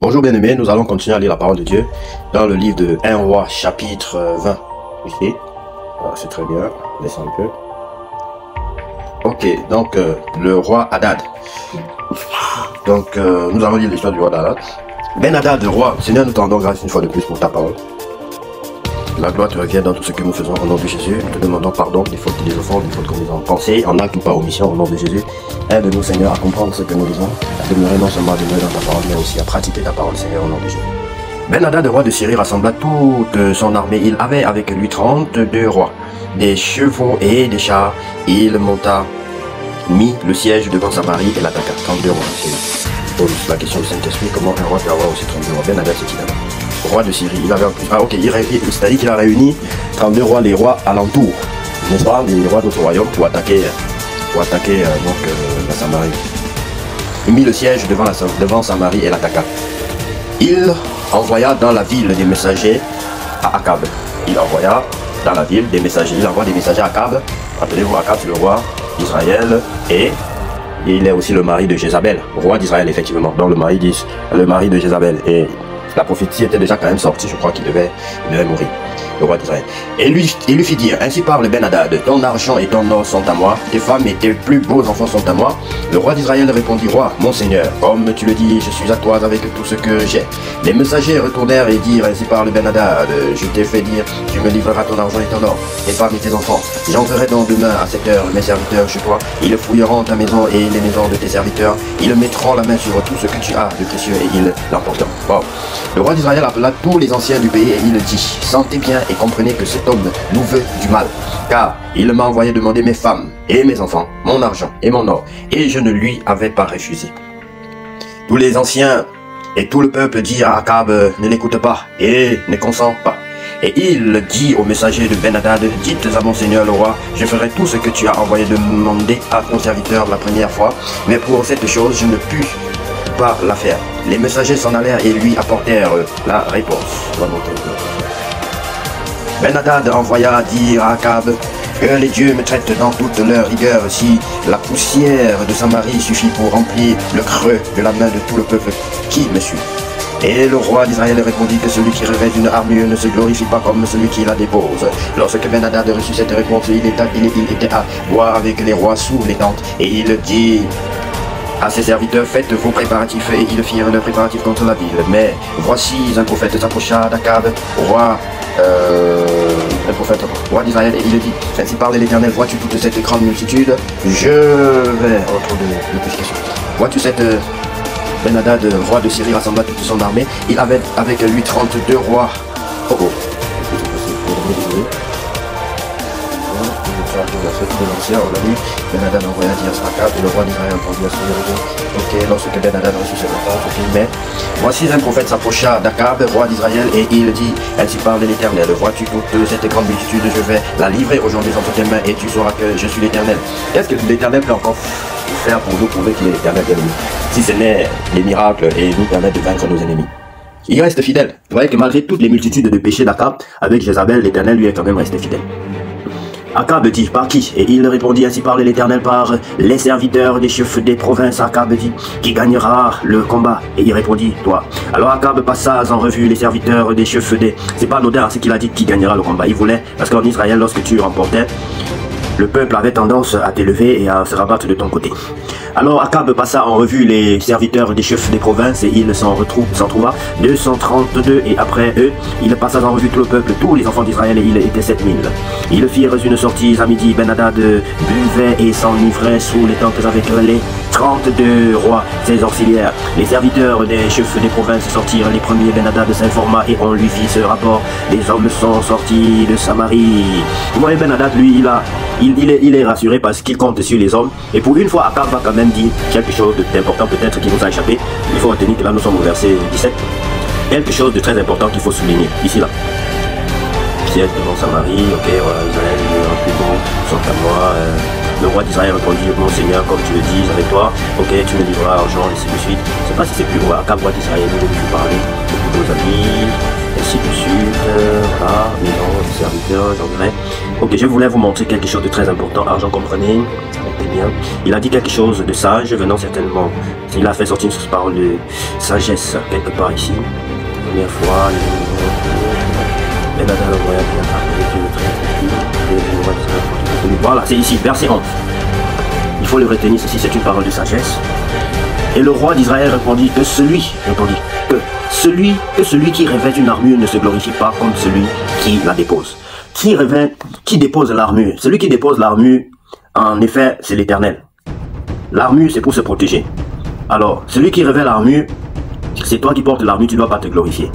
Bonjour bien-aimés, nous allons continuer à lire la parole de Dieu dans le livre de 1 Roi chapitre 20. Ici, c'est très bien, descends un peu. Ok, donc le roi Hadad. Donc nous allons lire l'histoire du roi Hadad. Ben Hadad, le roi, Seigneur, nous t'en grâce une fois de plus pour ta parole. La gloire te revient dans tout ce que nous faisons au nom de Jésus. Nous te demandons pardon des fautes et des offenses, des fautes que nous avons pensées, en acte ou par omission au nom de Jésus. Aide-nous, Seigneur, à comprendre ce que nous disons, à demeurer non seulement dans ta parole, mais aussi à pratiquer ta parole, Seigneur, au nom de Jésus. Ben Hadad, roi de Syrie, rassembla toute son armée. Il avait avec lui 32 rois, des chevaux et des chars. Il monta, mit le siège devant Samarie et l'attaqua. 32 rois. C'est pour la question du Saint-Esprit, comment un roi peut avoir aussi 32 rois. Ben Hadad, c'est qui d'abord? Roi de Syrie, il avait en plus, c'est-à-dire qu'il a réuni 32 rois, les rois alentours, n'est-ce pas, les rois d'autres royaumes pour attaquer la Samarie. Il mit le siège devant Samarie et l'attaqua. Il envoya dans la ville des messagers à Akab. Il envoya dans la ville des messagers, il envoie des messagers à Akab. Rappelez-vous, Akab c'est le roi d'Israël et il est aussi le mari de Jézabel, roi d'Israël effectivement, donc le mari de Jézabel. Et la prophétie était déjà quand même sortie, je crois qu'il devait mourir, le roi d'Israël. Et il lui fit dire, ainsi parle Ben Hadad, ton argent et ton or sont à moi, tes femmes et tes plus beaux enfants sont à moi. Le roi d'Israël répondit, roi, mon seigneur, comme tu le dis, je suis à toi avec tout ce que j'ai. Les messagers retournèrent et dirent, ainsi parle Ben Hadad, je t'ai fait dire, tu me livreras ton argent et ton or, tes femmes et tes enfants. J'enverrai donc demain à cette heure mes serviteurs chez toi, ils fouilleront ta maison et les maisons de tes serviteurs, ils mettront la main sur tout ce que tu as de précieux et ils l'emporteront. Bon. Le roi d'Israël appela tous les anciens du pays et il dit, sentez bien et comprenez que cet homme nous veut du mal, car il m'a envoyé demander mes femmes et mes enfants, mon argent et mon or, et je ne lui avais pas refusé. Tous les anciens et tout le peuple dirent à Akab, ne l'écoute pas et ne consent pas. Et il dit aux messagers de Ben Hadad, dites à mon seigneur le roi, je ferai tout ce que tu as envoyé demander à ton serviteur la première fois, mais pour cette chose je ne puis pas la faire. Les messagers s'en allèrent et lui apportèrent la réponse. Ben Hadad envoya dire à Akab, que les dieux me traitent dans toute leur rigueur si la poussière de Samarie suffit pour remplir le creux de la main de tout le peuple qui me suit. Et le roi d'Israël répondit que celui qui revêt une armure ne se glorifie pas comme celui qui la dépose. Lorsque Ben Hadad reçut cette réponse, il était à boire avec les rois sous les tentes, et il dit à ses serviteurs, faites vos préparatifs, et ils firent leurs préparatifs contre la ville. Mais voici un prophète s'approcha d'Akab, roi d'Israël, et il dit, ainsi parle l'Éternel, vois-tu toute cette grande multitude? Je vais vois-tu cette Ben Hadad, roi de Syrie, rassembla toute son armée. Il avait avec lui 32 rois. Ben Hadad envoya dire à Akab et le roi d'Israël entendit à ce ok, lorsque Ben Hadad reçut cette réponse, mais voici un prophète s'approcha d'Akab, roi d'Israël, et il dit, ainsi parle l'Éternel, vois-tu toute cette grande multitude, je vais la livrer aujourd'hui entre tes mains, et tu sauras que je suis l'Éternel. Est-ce que l'Éternel peut encore faire pour nous prouver qu'il est l'Éternel, si ce n'est les miracles et nous permettre de vaincre nos ennemis? Il reste fidèle. Vous voyez que malgré toutes les multitudes de péchés d'Akab, avec Jézabel, l'Éternel lui est quand même resté fidèle. Akab dit, par qui? Et il répondit, ainsi parle l'Éternel, par les serviteurs des chefs des provinces. Akab dit, qui gagnera le combat? Et il répondit, toi. Alors Akab passa en revue les serviteurs des chefs des... C'est pas anodin ce qu'il a dit, qui gagnera le combat. Il voulait, parce qu'en Israël, lorsque tu remportais, le peuple avait tendance à t'élever et à se rabattre de ton côté. Alors Akab passa en revue les serviteurs des chefs des provinces et il s'en trouva 232 et après eux, il passa en revue tout le peuple, tous les enfants d'Israël et il était 7000. Ils firent une sortie à midi, Ben Hadad buvait et s'enivrait sous les tentes avec les 32 rois, ses auxiliaires. Les serviteurs des chefs des provinces sortirent les premiers, Ben Hadad s'informa et on lui fit ce rapport. Les hommes sont sortis de Samarie. Vous voyez, Ben Hadad, lui, il est rassuré parce qu'il compte sur les hommes. Et pour une fois, Akab va quand même dire quelque chose d'important peut-être qui nous a échappé. Il faut retenir que là nous sommes au verset 17. Quelque chose de très important qu'il faut souligner, ici là. Siège devant Samarie, ok, voilà, Israël, plus bon, sont à moi. Le roi d'Israël répondit, mon Seigneur, comme tu le dis, avec toi, ok, tu me livreras argent, ainsi de suite. Je ne sais pas si c'est plus roi, Akab, roi d'Israël, nous devons parler de tous nos amis, ainsi de suite, voilà, maison, serviteur, j'en dirais. Ok, je voulais vous montrer quelque chose de très important, argent, comprenez, écoutez bien. Il a dit quelque chose de sage venant certainement. Il a fait sortir une parole de sagesse quelque part ici. Première fois, voilà, c'est ici, verset 11. Il faut le retenir, ceci c'est une parole de sagesse. Et le roi d'Israël répondit que celui qui revêt une armure ne se glorifie pas comme celui qui la dépose. Qui dépose l'armure? Celui qui dépose l'armure, en effet, c'est l'Éternel. L'armure, c'est pour se protéger. Alors, celui qui revêt l'armure, c'est toi qui portes l'armure, tu ne dois pas te glorifier.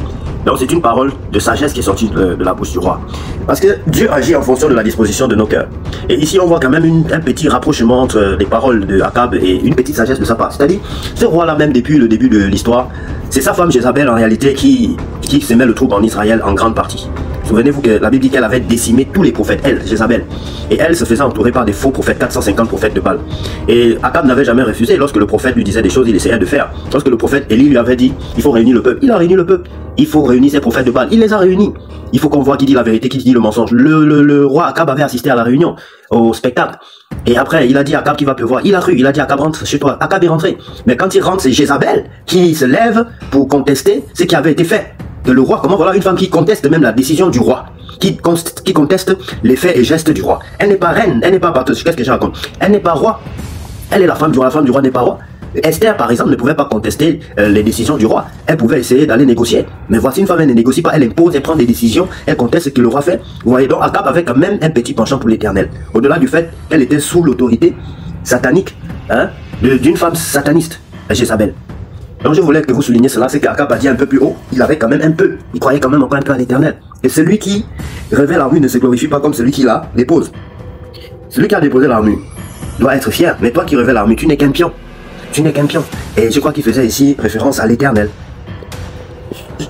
Donc c'est une parole de sagesse qui est sortie de la bouche du roi. Parce que Dieu agit en fonction de la disposition de nos cœurs. Et ici on voit quand même un petit rapprochement entre les paroles de Akab et une petite sagesse de sa part. C'est-à-dire, ce roi-là même depuis le début de l'histoire, c'est sa femme Jézabel en réalité qui semait le trouble en Israël en grande partie. Souvenez-vous que la Bible dit qu'elle avait décimé tous les prophètes, elle, Jézabel. Et elle se faisait entourer par des faux prophètes, 450 prophètes de Baal. Et Akab n'avait jamais refusé. Lorsque le prophète lui disait des choses, il essayait de faire. Lorsque le prophète Élie lui avait dit, il faut réunir le peuple, il a réuni le peuple. Il faut réunir ces prophètes de Baal, il les a réunis. Il faut qu'on voit qui dit la vérité, qui dit le mensonge. Le roi Akab avait assisté à la réunion, au spectacle. Et après, il a dit à Akab qu'il va pleuvoir. Il a cru, il a dit à Akab, rentre chez toi. Akab est rentré. Mais quand il rentre, c'est Jézabel qui se lève pour contester ce qui avait été fait. Que le roi, comment voilà une femme qui conteste même la décision du roi, qui conteste les faits et gestes du roi. Elle n'est pas reine, elle n'est pas batteuse. Qu'est-ce que je raconte? Elle n'est pas roi. Elle est la femme du roi n'est pas roi. Esther, par exemple, ne pouvait pas contester les décisions du roi. Elle pouvait essayer d'aller négocier. Mais voici une femme, elle ne négocie pas, elle impose, elle prend des décisions, elle conteste ce que le roi fait. Vous voyez, donc Akab avait quand même un petit penchant pour l'Éternel. Au-delà du fait qu'elle était sous l'autorité satanique d'une femme sataniste, Jézabel. Donc je voulais que vous souligniez cela, c'est qu'Akab a dit un peu plus haut, il avait quand même un peu, il croyait quand même encore un peu à l'Éternel. Et celui qui revêt l'armure ne se glorifie pas comme celui qui la dépose. Celui qui a déposé l'armure doit être fier, mais toi qui revêt l'armure, tu n'es qu'un pion. Tu n'es qu'un pion. Et je crois qu'il faisait ici référence à l'Éternel.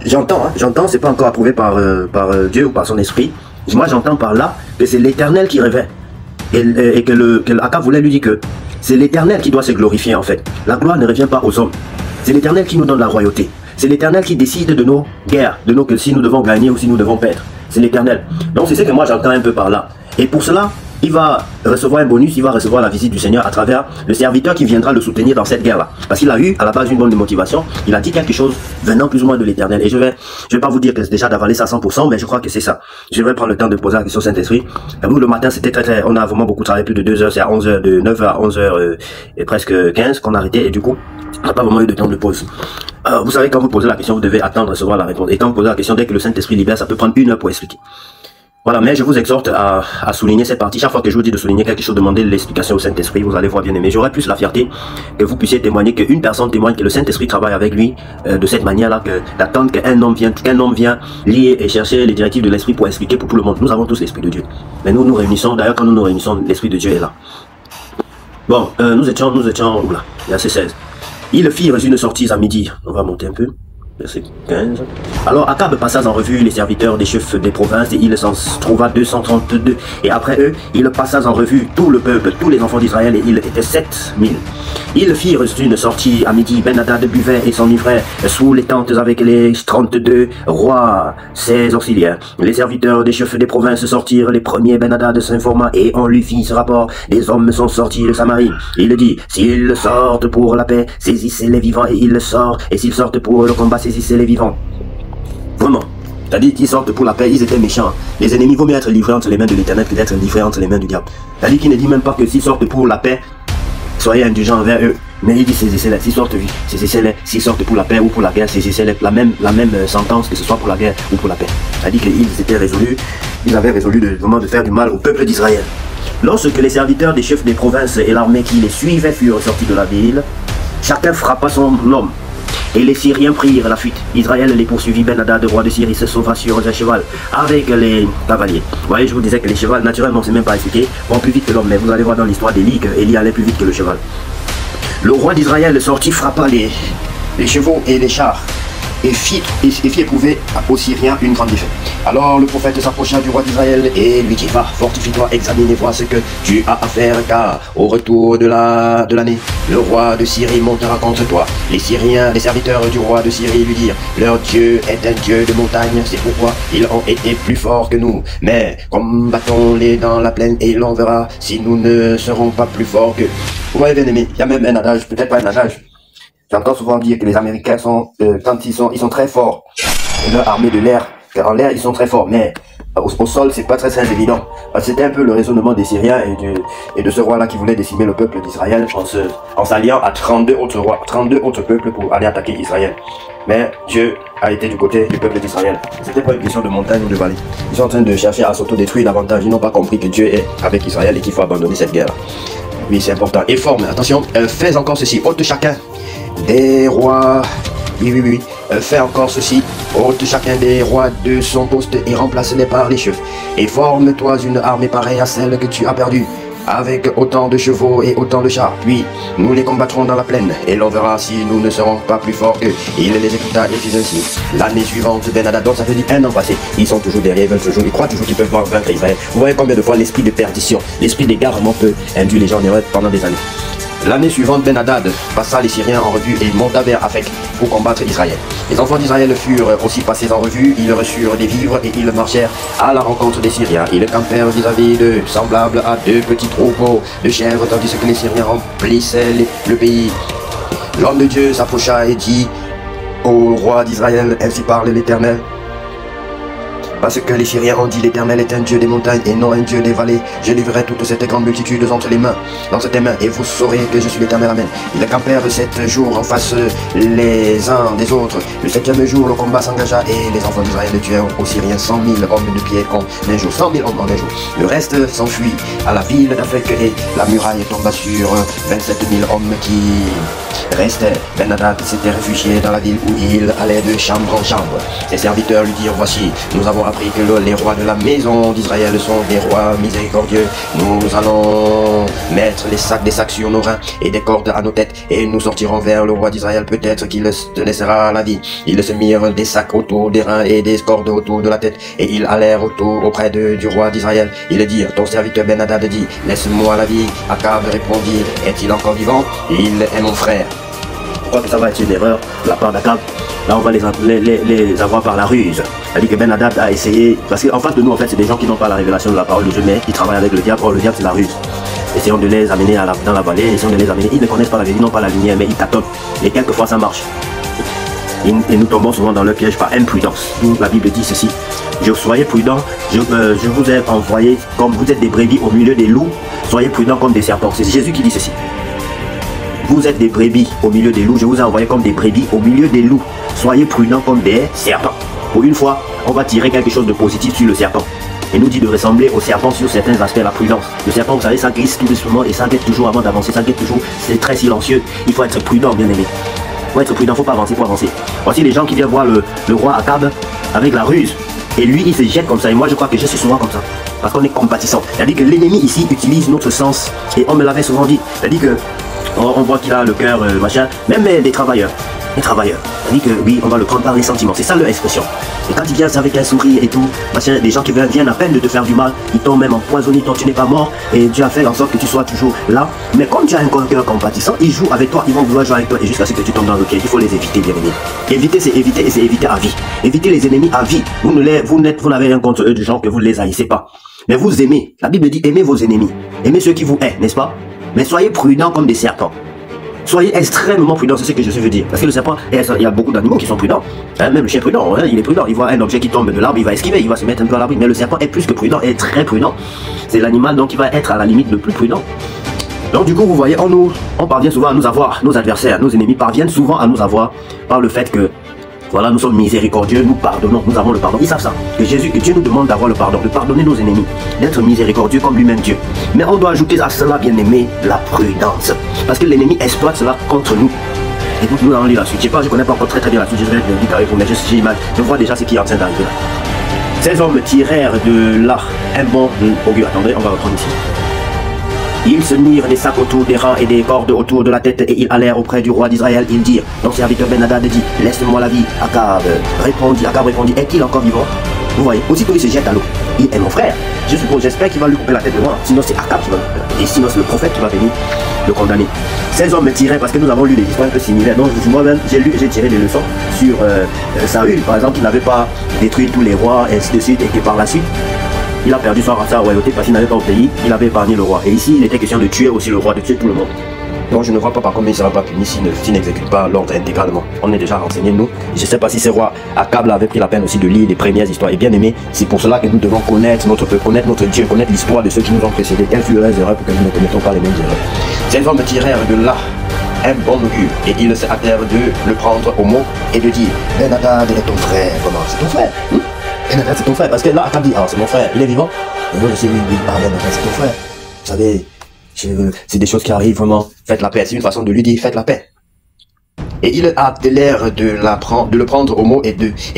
J'entends, c'est pas encore approuvé par Dieu ou par son esprit. Moi j'entends par là que c'est l'Éternel qui revêt. Et que Akab voulait lui dire que c'est l'Éternel qui doit se glorifier en fait. La gloire ne revient pas aux hommes. C'est l'Éternel qui nous donne la royauté. C'est l'Éternel qui décide de nos guerres, que si nous devons gagner ou si nous devons perdre. C'est l'Éternel. Donc c'est ce que moi j'entends un peu par là. Et pour cela, il va recevoir un bonus, il va recevoir la visite du Seigneur à travers le serviteur qui viendra le soutenir dans cette guerre-là. Parce qu'il a eu à la base une bonne motivation, il a dit quelque chose venant plus ou moins de l'Éternel. Et je vais pas vous dire que c'est déjà d'avaler ça à 100%, mais je crois que c'est ça. Je vais prendre le temps de poser la question au Saint-Esprit. Nous, le matin, c'était très, on a vraiment beaucoup travaillé, plus de 2 heures, c'est à 11h, de 9h à 11h et presque 15 qu'on a arrêté, et du coup, on n'a pas vraiment eu de temps de pause. Vous savez, quand vous posez la question, vous devez attendre de recevoir la réponse. Et quand vous posez la question, dès que le Saint-Esprit libère, ça peut prendre 1 heure pour expliquer. Voilà, mais je vous exhorte à souligner cette partie. Chaque fois que je vous dis de souligner quelque chose, demandez l'explication au Saint-Esprit, vous allez voir bien aimé. J'aurais plus la fierté que vous puissiez témoigner, qu'une personne témoigne que le Saint-Esprit travaille avec lui de cette manière-là, d'attendre qu'un homme vienne lire et chercher les directives de l'Esprit pour expliquer pour tout le monde. Nous avons tous l'Esprit de Dieu. Mais nous nous réunissons, d'ailleurs quand nous nous réunissons, l'Esprit de Dieu est là. Bon, nous étions, oula, verset 16. Il fit une sortie à midi. On va monter un peu. Verset 15. Alors Akab passa en revue les serviteurs des chefs des provinces et il s'en trouva 232. Et après eux, il passa en revue tout le peuple, tous les enfants d'Israël, et il était 7000. Ils firent une sortie à midi. Ben-Hadad buvait et s'enivrait sous les tentes avec les 32 rois, ses auxiliaires. Les serviteurs des chefs des provinces sortirent les premiers. Ben-Hadad s'informa et on lui fit ce rapport. Des hommes sont sortis de Samarie. Il dit, s'ils sortent pour la paix, saisissez les vivants, et ils sortent. Et s'ils sortent pour le combat, saisissez les vivants. Vraiment. C'est-à-dire qu'ils sortent pour la paix, ils étaient méchants. Les ennemis vaut mieux être livrés entre les mains de l'Éternel que d'être livrés entre les mains du diable. C'est-à-dire qu'il ne dit même pas que s'ils sortent pour la paix, soyez indulgents envers eux. Mais il dit saisissez-les, s'ils sortent pour la paix ou pour la guerre, saisissez-les, la même sentence, que ce soit pour la guerre ou pour la paix. C'est-à-dire qu'ils étaient résolus, ils avaient résolu de faire du mal au peuple d'Israël. Lorsque les serviteurs des chefs des provinces et l'armée qui les suivaient furent sortis de la ville, chacun frappa son homme. Et les Syriens prirent la fuite. Israël les poursuivit. Ben-Hadad, roi de Syrie, se sauva sur un cheval avec les cavaliers. Vous voyez, je vous disais que les chevaux, naturellement, c'est même pas expliqué, vont plus vite que l'homme. Mais vous allez voir dans l'histoire d'Élie qu'Élie allait plus vite que le cheval. Le roi d'Israël sortit, frappa les chevaux et les chars. et fit éprouver aux Syriens une grande défaite. Alors le prophète s'approcha du roi d'Israël et lui dit, va, fortifie-toi, examine et vois ce que tu as à faire, car au retour de l'année, le roi de Syrie montera contre toi. Les Syriens, les serviteurs du roi de Syrie lui dirent, leur Dieu est un Dieu de montagne, c'est pourquoi ils ont été plus forts que nous. Mais combattons-les dans la plaine et l'on verra si nous ne serons pas plus forts qu'eux. Vous voyez bien aimé, il y a même un adage, peut-être pas un adage. J'entends souvent dire que les Américains sont, quand ils sont très forts, leur armée de l'air, car en l'air ils sont très forts, mais au sol c'est pas très évident. C'était un peu le raisonnement des Syriens et de ce roi-là qui voulait décimer le peuple d'Israël en s'alliant à 32 autres rois, 32 autres peuples pour aller attaquer Israël. Mais Dieu a été du côté du peuple d'Israël. C'était pas une question de montagne ou de vallée. Ils sont en train de chercher à s'autodétruire davantage. Ils n'ont pas compris que Dieu est avec Israël et qu'il faut abandonner cette guerre. Oui, c'est important. Et forme, attention, fais encore ceci, ôte chacun des rois, fais encore ceci, ôte chacun des rois de son poste et remplace-les par les chefs. Et forme-toi une armée pareille à celle que tu as perdue, avec autant de chevaux et autant de chars. Puis nous les combattrons dans la plaine, et l'on verra si nous ne serons pas plus forts qu'eux. Il les écouta et fit ainsi. L'année suivante, Ben-Hadad, donc ça veut dire un an passé, ils sont toujours derrière, ils croient toujours qu'ils peuvent vaincre Israël. Vous voyez combien de fois l'esprit de perdition, l'esprit d'égarement peut induire les gens en erreur pendant des années. L'année suivante, Ben-Hadad passa les Syriens en revue et monta vers Aphek pour combattre Israël. Les enfants d'Israël furent aussi passés en revue, ils reçurent des vivres et ils marchèrent à la rencontre des Syriens. Ils campèrent vis-à-vis d'eux, semblables à deux petits troupeaux de chèvres, tandis que les Syriens remplissaient le pays. L'homme de Dieu s'approcha et dit au roi d'Israël, ainsi parle l'Éternel. Parce que les Syriens ont dit, l'Éternel est un Dieu des montagnes et non un Dieu des vallées. Je livrerai toute cette grande multitude dans tes mains, et vous saurez que je suis l'Éternel. Amen. Ils campèrent 7 jours en face les uns des autres. Le 7e jour, le combat s'engagea et les enfants d'Israël tuèrent aux Syriens 100 000 hommes de pied en un jour. 100 000 hommes en un jour. Le reste s'enfuit à la ville d'Aphek et la muraille tomba sur 27 000 hommes qui restaient. Ben-Hadad s'était réfugié dans la ville où il allait de chambre en chambre. Ses serviteurs lui dirent, voici, nous avons appris que les rois de la maison d'Israël sont des rois miséricordieux. Nous allons mettre des sacs sur nos reins et des cordes à nos têtes et nous sortirons vers le roi d'Israël. Peut-être qu'il te laissera la vie. Ils se mirent des sacs autour des reins et des cordes autour de la tête et ils allèrent auprès du roi d'Israël. Ils dirent, ton serviteur Ben-Hadad dit, laisse-moi la vie. Akab répondit, est-il encore vivant? Il est mon frère. Je crois que ça va être une erreur de la part d'Akab. Là, on va les avoir par la ruse. C'est-à-dire que Ben-Hadad a essayé, parce qu'en face de nous, en fait, c'est des gens qui n'ont pas la révélation de la parole de Dieu, mais qui travaillent avec le diable. Or, le diable, c'est la ruse. Essayons de les amener dans la vallée, essayons de les amener. Ils ne connaissent pas la vérité, ils n'ont pas la lumière, mais ils tâtonnent. Et quelquefois, ça marche. Et nous tombons souvent dans le piège par imprudence. La Bible dit ceci, soyez prudents, je vous ai envoyé comme vous êtes des brebis au milieu des loups, soyez prudents comme des serpents. C'est Jésus qui dit ceci. Vous êtes des brebis au milieu des loups, je vous ai envoyé comme des brebis au milieu des loups. Soyez prudents comme des serpents. Pour une fois, on va tirer quelque chose de positif sur le serpent. Et nous dit de ressembler au serpent sur certains aspects, la prudence. Le serpent, vous savez, ça glisse tout doucement et ça guette toujours avant d'avancer, ça guette toujours, c'est très silencieux. Il faut être prudent, bien aimé. Il faut être prudent, il ne faut pas avancer pour avancer. Voici les gens qui viennent voir le roi Akab avec la ruse. Et lui, il se jette comme ça. Et moi, je crois que je suis souvent comme ça. Parce qu'on est compatissant. C'est-à-dire que l'ennemi ici utilise notre sens. Et on me l'avait souvent dit. C'est-à-dire que on voit qu'il a le cœur, machin. Même des travailleurs. Les travailleurs. C'est-à-dire que oui, on va le prendre par les sentiments. C'est ça leur expression. Et quand il vient avec un sourire et tout, machin, des gens qui viennent à peine de te faire du mal, ils t'ont même empoisonné, toi tu n'es pas mort. Et Dieu a fait en sorte que tu sois toujours là. Mais comme tu as un cœur compatissant, ils jouent avec toi, ils vont vouloir jouer avec toi. Et jusqu'à ce que tu tombes dans le piège, il faut les éviter, bien aimé. Éviter, c'est éviter et c'est éviter à vie. Éviter les ennemis à vie. Vous n'avez rien contre eux du genre que vous ne les haïssez pas. Mais vous aimez. La Bible dit aimez vos ennemis. Aimez ceux qui vous haïssent, n'est-ce pas? Mais soyez prudents comme des serpents. Soyez extrêmement prudents, c'est ce que je veux dire. Parce que le serpent, il y a beaucoup d'animaux qui sont prudents. Hein, même le chien prudent, hein, il est prudent. Il voit un objet qui tombe de l'arbre, il va esquiver, il va se mettre un peu à l'abri. Mais le serpent est plus que prudent, est très prudent. C'est l'animal donc qui va être à la limite le plus prudent. Donc du coup, vous voyez, on parvient souvent à nous avoir, nos adversaires, nos ennemis parviennent souvent à nous avoir par le fait que, voilà, nous sommes miséricordieux, nous pardonnons, nous avons le pardon. Ils savent ça, que Dieu nous demande d'avoir le pardon, de pardonner nos ennemis, d'être miséricordieux comme lui-même Dieu. Mais on doit ajouter à cela, bien aimé, la prudence. Parce que l'ennemi exploite cela contre nous. Et donc nous allons lire la suite. Je connais pas encore très bien la suite, je vais le dire avec vous, mais je vois déjà ce qui est en train d'arriver là. Ces hommes tirèrent de là un bon augure. Attendez, on va reprendre ici. Ils se mirent des sacs autour des reins et des cordes autour de la tête et ils allèrent auprès du roi d'Israël. Ils dirent, ton serviteur Ben-Hadad dit, laisse-moi la vie. Akab répondit, est-il encore vivant? Vous voyez, aussitôt il se jette à l'eau. Il est mon frère. Je suppose, j'espère qu'il va lui couper la tête de moi. Sinon c'est Akab qui va le couper. Et sinon c'est le prophète qui va venir le condamner. Ces hommes me tiraient parce que nous avons lu des histoires un peu similaires. Donc moi-même j'ai tiré des leçons sur Saül, par exemple, qui n'avait pas détruit tous les rois et ainsi de suite et que par la suite il a perdu sa royauté parce qu'il n'avait pas obéi, il avait épargné le roi. Et ici, il était question de tuer aussi le roi, de tuer tout le monde. Donc je ne vois pas par contre il ne sera pas puni s'il n'exécute pas l'ordre intégralement. On est déjà renseigné nous. Je ne sais pas si ce roi Akab avait pris la peine aussi de lire les premières histoires. Et bien aimé, c'est pour cela que nous devons connaître notre Dieu, connaître l'histoire de ceux qui nous ont précédés. Quelles furent leurs erreurs pour que nous ne commettons pas les mêmes erreurs. Ces hommes tirèrent de là un bon augure et ils se hâtèrent de le prendre au mot et de dire Ben-Hadad est ton frère. Comment? C'est ton frère? Ben-Hadad c'est ton frère. Parce que là Akab dit, ah c'est mon frère, il est vivant? Et moi je sais oui, Ben-Hadad c'est ton frère. Vous savez, c'est des choses qui arrivent vraiment. Faites la paix, c'est une façon de lui dire faites la paix. Et ils hâtèrent de le prendre au mot et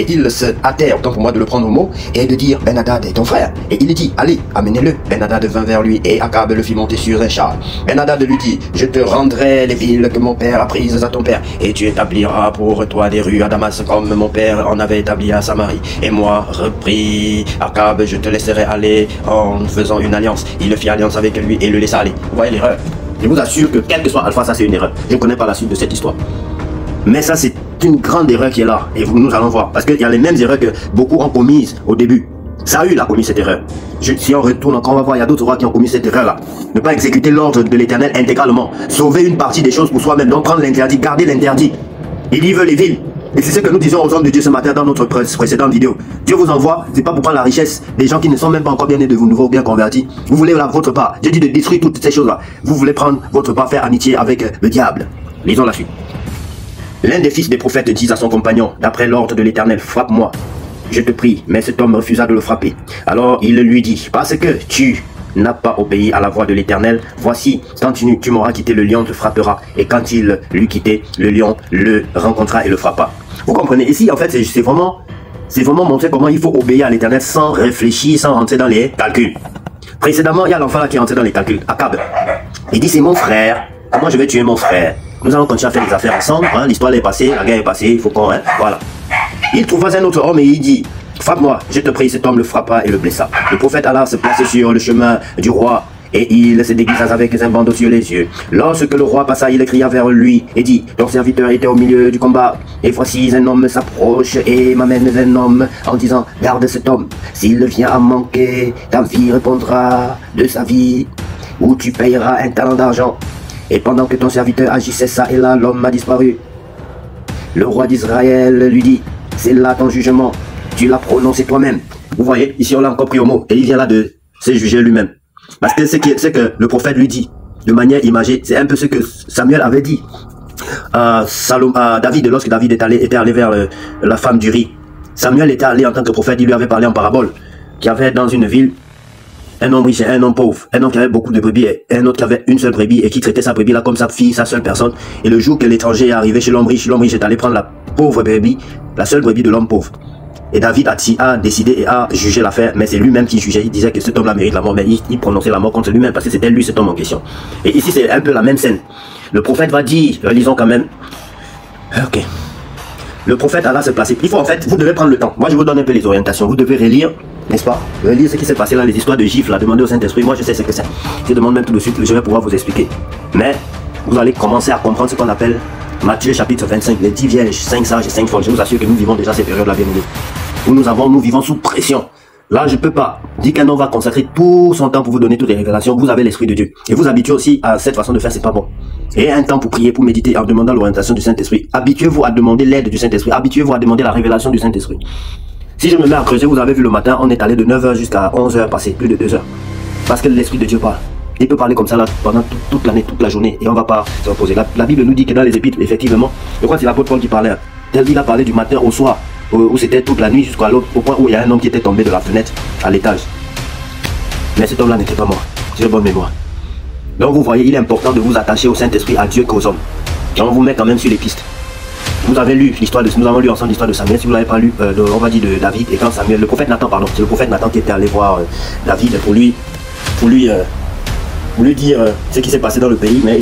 ils se hâtèrent, autant pour moi, de le prendre au mot et de dire Ben-Hadad est ton frère. Et il dit allez, amenez-le. Ben-Hadad vint vers lui et Akab le fit monter sur un char. Ben-Hadad lui dit je te rendrai les villes que mon père a prises à ton père et tu établiras pour toi des rues à Damas comme mon père en avait établi à Samarie. Et moi, repris Akab, je te laisserai aller en faisant une alliance. Il fit alliance avec lui et le laissa aller. Vous voyez l'erreur? Je vous assure que quel que soit Alpha, ça c'est une erreur. Je ne connais pas la suite de cette histoire. Mais ça c'est une grande erreur qui est là. Et nous allons voir. Parce qu'il y a les mêmes erreurs que beaucoup ont commises au début. Saül a commis cette erreur. Si on retourne encore, on va voir, il y a d'autres rois qui ont commis cette erreur là. Ne pas exécuter l'ordre de l'Éternel intégralement. Sauver une partie des choses pour soi-même. Donc prendre l'interdit, garder l'interdit. Il y veut les villes. Et c'est ce que nous disons aux hommes de Dieu ce matin dans notre précédente vidéo. Dieu vous envoie, c'est pas pour prendre la richesse des gens qui ne sont même pas encore bien nés de vous, nouveaux, bien convertis. Vous voulez votre part. Dieu dit de détruire toutes ces choses-là. Vous voulez prendre votre part, faire amitié avec le diable. Lisons la suite. L'un des fils des prophètes dit à son compagnon, d'après l'ordre de l'Éternel, frappe-moi, je te prie. Mais cet homme refusa de le frapper. Alors il lui dit, parce que tu n'as pas obéi à la voix de l'Éternel, voici, quand tu m'auras quitté, le lion te frappera. Et quand il l'eut quitté, le lion le rencontra et le frappa. Vous comprenez, ici en fait c'est vraiment montrer comment il faut obéir à l'Éternel sans réfléchir, sans rentrer dans les calculs. Précédemment, il y a l'enfant là qui est rentré dans les calculs, Akab. Il dit c'est mon frère, comment je vais tuer mon frère? Nous allons continuer à faire des affaires ensemble, hein? L'histoire est passée, la guerre est passée, il faut qu'on... Hein? Voilà. Il trouva un autre homme et il dit, frappe-moi, je te prie. Cet homme le frappa et le blessa. Le prophète alla se placer sur le chemin du roi et il se déguisa avec un bandeau sur les yeux. Lorsque le roi passa, il cria vers lui et dit, ton serviteur était au milieu du combat et voici un homme s'approche et m'amène un homme en disant, garde cet homme, s'il vient à manquer, ta vie répondra de sa vie ou tu payeras un talent d'argent. Et pendant que ton serviteur agissait ça et là, l'homme a disparu. Le roi d'Israël lui dit, c'est là ton jugement, tu l'as prononcé toi-même. Vous voyez, ici on l'a encore pris au mot, et il vient là de se juger lui-même. Parce que c'est que le prophète lui dit, de manière imagée, c'est un peu ce que Samuel avait dit à David, lorsque David était allé vers la femme d'Uri. Samuel était allé en tant que prophète, il lui avait parlé en parabole, qu'il y avait dans une ville un homme riche et un homme pauvre, un homme qui avait beaucoup de brebis et un autre qui avait une seule brebis et qui traitait sa brebis là comme sa fille, sa seule personne. Et le jour que l'étranger est arrivé chez l'homme riche est allé prendre la pauvre brebis, la seule brebis de l'homme pauvre. Et David a décidé et a jugé l'affaire, mais c'est lui-même qui jugeait. Il disait que cet homme-là mérite la mort, mais il prononçait la mort contre lui-même parce que c'était lui cet homme en question. Et ici c'est un peu la même scène. Le prophète va dire, lisons quand même. Ok. Le prophète alla se placer. Il faut en fait, vous devez prendre le temps. Moi je vous donne un peu les orientations. Vous devez relire, n'est-ce pas? Relire ce qui s'est passé là, les histoires de gifles, là. Demandez au Saint-Esprit. Moi je sais ce que c'est. Je demande même tout de suite, je vais pouvoir vous expliquer. Mais vous allez commencer à comprendre ce qu'on appelle Matthieu chapitre 25, les 10 vierges, 5 sages et 5 folles. Je vous assure que nous vivons déjà cette période-là, bien aimés. Où nous vivons sous pression. Là, je ne peux pas dire qu'un homme va consacrer tout son temps pour vous donner toutes les révélations. Vous avez l'Esprit de Dieu. Et vous habituez aussi à cette façon de faire, c'est pas bon. Et un temps pour prier, pour méditer en demandant l'orientation du Saint-Esprit. Habituez-vous à demander l'aide du Saint-Esprit. Habituez-vous à demander la révélation du Saint-Esprit. Si je me mets à creuser, vous avez vu le matin, on est allé de 9h jusqu'à 11h passé, plus de 2 heures. Parce que l'Esprit de Dieu parle. Il peut parler comme ça là, pendant toute l'année, toute la journée. Et on ne va pas se reposer. La Bible nous dit que dans les épîtres, effectivement, je crois que c'est l'apôtre Paul qui parlait. Il a parlé du matin au soir. Où c'était toute la nuit jusqu'à l'autre, au point où il y a un homme qui était tombé de la fenêtre à l'étage. Mais cet homme-là n'était pas mort. J'ai bonne mémoire. Donc vous voyez, il est important de vous attacher au Saint-Esprit, à Dieu qu'aux hommes. Et on vous met quand même sur les pistes. Vous avez lu l'histoire nous avons lu ensemble l'histoire de Samuel. Si vous ne l'avez pas lu, on va dire de David. Et quand Samuel, le prophète Nathan, pardon, c'est le prophète Nathan qui était allé voir David pour lui pour lui dire ce qui s'est passé dans le pays, mais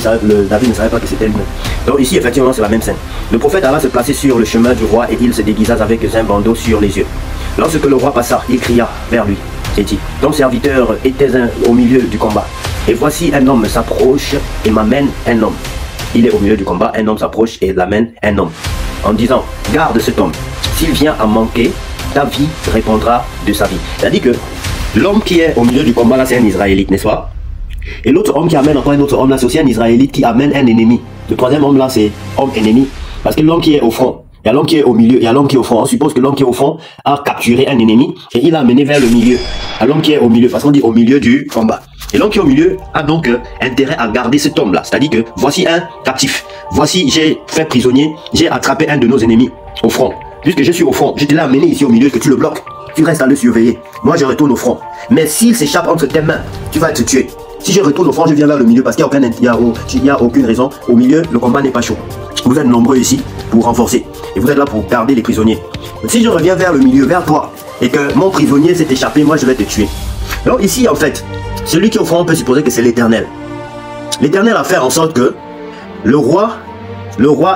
David ne savait pas que c'était lui-même. Donc ici, effectivement, c'est la même scène. Le prophète alla se placer sur le chemin du roi et il se déguisa avec un bandeau sur les yeux. Lorsque le roi passa, il cria vers lui et dit, ton serviteur était au milieu du combat. Et voici un homme s'approche et m'amène un homme. Il est au milieu du combat, un homme s'approche et l'amène un homme. En disant, garde cet homme. S'il vient à manquer, ta vie répondra de sa vie. C'est-à-dire que l'homme qui est au milieu du combat, là, c'est un Israélite, n'est-ce pas? Et l'autre homme qui amène encore un autre homme, là, c'est aussi un Israélite qui amène un ennemi. Le troisième homme, là, c'est homme ennemi. Parce que l'homme qui est au front, il y a l'homme qui est au milieu, il y a l'homme qui est au front. On suppose que l'homme qui est au front a capturé un ennemi et il l'a amené vers le milieu. À l'homme qui est au milieu, parce qu'on dit au milieu du combat. Et l'homme qui est au milieu a donc intérêt à garder cet homme-là. C'est-à-dire que voici un captif. Voici, j'ai fait prisonnier, j'ai attrapé un de nos ennemis au front. Puisque je suis au front, je te l'ai amené ici au milieu, que tu le bloques. Tu restes à le surveiller. Moi, je retourne au front. Mais s'il s'échappe entre tes mains, tu vas être tué. Si je retourne au front, je viens vers le milieu parce qu'il n'y a aucune raison. Au milieu, le combat n'est pas chaud. Vous êtes nombreux ici pour renforcer. Et vous êtes là pour garder les prisonniers. Si je reviens vers le milieu, vers toi, et que mon prisonnier s'est échappé, moi je vais te tuer. Donc ici, en fait, celui qui est au front, on peut supposer que c'est l'Éternel. L'Éternel a fait en sorte que le roi